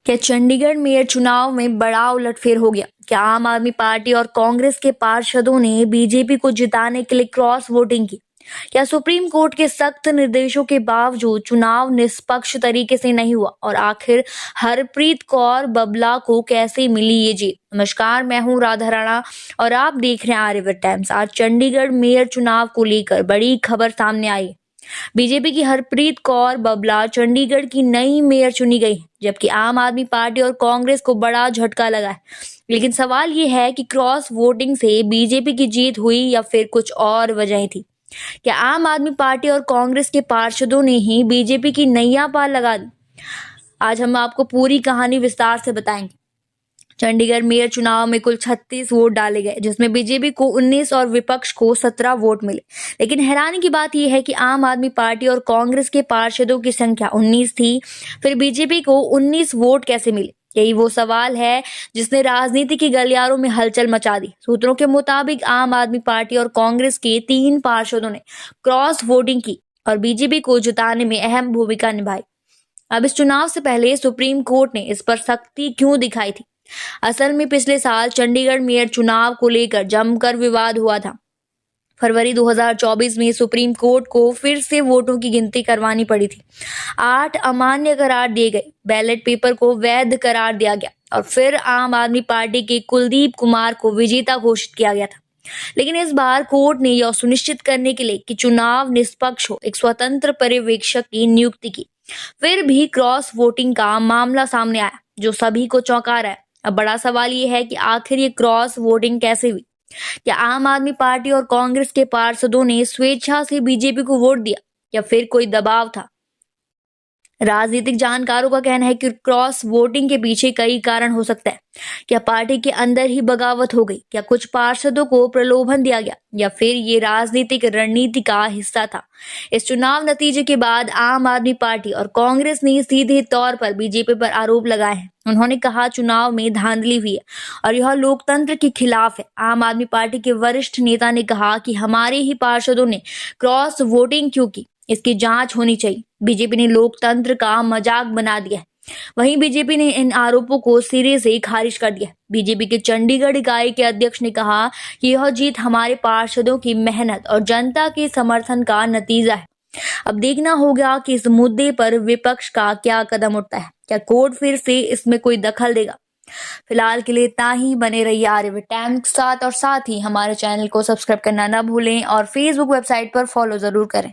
क्या चंडीगढ़ मेयर चुनाव में बड़ा उलटफेर हो गया? क्या आम आदमी पार्टी और कांग्रेस के पार्षदों ने बीजेपी को जिताने के लिए क्रॉस वोटिंग की? क्या सुप्रीम कोर्ट के सख्त निर्देशों के बावजूद चुनाव निष्पक्ष तरीके से नहीं हुआ? और आखिर हरप्रीत कौर बाबला को कैसे मिली ये जीत? नमस्कार, मैं हूं राधा राणा और आप देख रहे हैं आर्यवर्त टाइम्स। आज चंडीगढ़ मेयर चुनाव को लेकर बड़ी खबर सामने आई। बीजेपी की हरप्रीत कौर बाबला चंडीगढ़ की नई मेयर चुनी गई, जबकि आम आदमी पार्टी और कांग्रेस को बड़ा झटका लगा है। लेकिन सवाल ये है कि क्रॉस वोटिंग से बीजेपी की जीत हुई या फिर कुछ और वजह थी? क्या आम आदमी पार्टी और कांग्रेस के पार्षदों ने ही बीजेपी की नैया पार लगा दी? आज हम आपको पूरी कहानी विस्तार से बताएंगे। चंडीगढ़ मेयर चुनाव में कुल 36 वोट डाले गए, जिसमें बीजेपी को 19 और विपक्ष को 17 वोट मिले। लेकिन हैरानी की बात यह है कि आम आदमी पार्टी और कांग्रेस के पार्षदों की संख्या 19 थी, फिर बीजेपी को 19 वोट कैसे मिले? यही वो सवाल है जिसने राजनीति के गलियारों में हलचल मचा दी। सूत्रों के मुताबिक आम आदमी पार्टी और कांग्रेस के 3 पार्षदों ने क्रॉस वोटिंग की और बीजेपी को जिताने में अहम भूमिका निभाई। अब इस चुनाव से पहले सुप्रीम कोर्ट ने इस पर सख्ती क्यों दिखाई थी? असल में पिछले साल चंडीगढ़ मेयर चुनाव को लेकर जमकर विवाद हुआ था। फरवरी 2024 में सुप्रीम कोर्ट को फिर से वोटों की गिनती करवानी पड़ी थी। 8 अमान्य करार दिए गए, बैलेट पेपर को वैध करार दिया गया और फिर आम आदमी पार्टी के कुलदीप कुमार को विजेता घोषित किया गया था। लेकिन इस बार कोर्ट ने यह सुनिश्चित करने के लिए कि चुनाव निष्पक्ष हो, एक स्वतंत्र पर्यवेक्षक की नियुक्ति की। फिर भी क्रॉस वोटिंग का मामला सामने आया, जो सभी को चौंका रहा है। अब बड़ा सवाल ये है कि आखिर ये क्रॉस वोटिंग कैसे हुई? क्या आम आदमी पार्टी और कांग्रेस के पार्षदों ने स्वेच्छा से बीजेपी को वोट दिया या फिर कोई दबाव था? राजनीतिक जानकारों का कहना है कि क्रॉस वोटिंग के पीछे कई कारण हो सकते हैं। क्या पार्टी के अंदर ही बगावत हो गई? क्या कुछ पार्षदों को प्रलोभन दिया गया या फिर ये राजनीतिक रणनीति का हिस्सा था? इस चुनाव नतीजे के बाद आम आदमी पार्टी और कांग्रेस ने सीधे तौर पर बीजेपी पर आरोप लगाए हैं। उन्होंने कहा चुनाव में धांधली हुई है और यह लोकतंत्र के खिलाफ है। आम आदमी पार्टी के वरिष्ठ नेता ने कहा कि हमारे ही पार्षदों ने क्रॉस वोटिंग क्यों की, इसकी जांच होनी चाहिए। बीजेपी ने लोकतंत्र का मजाक बना दिया है। वहीं बीजेपी ने इन आरोपों को सिरे से खारिज कर दिया। बीजेपी के चंडीगढ़ इकाई के अध्यक्ष ने कहा कि यह जीत हमारे पार्षदों की मेहनत और जनता के समर्थन का नतीजा है। अब देखना होगा कि इस मुद्दे पर विपक्ष का क्या कदम उठता है। क्या कोर्ट फिर से इसमें कोई दखल देगा? फिलहाल के लिए इतना ही। बने रहिए आर्यवर्त टाइम्स के साथ और साथ ही हमारे चैनल को सब्सक्राइब करना ना भूलें और फेसबुक वेबसाइट पर फॉलो जरूर करें।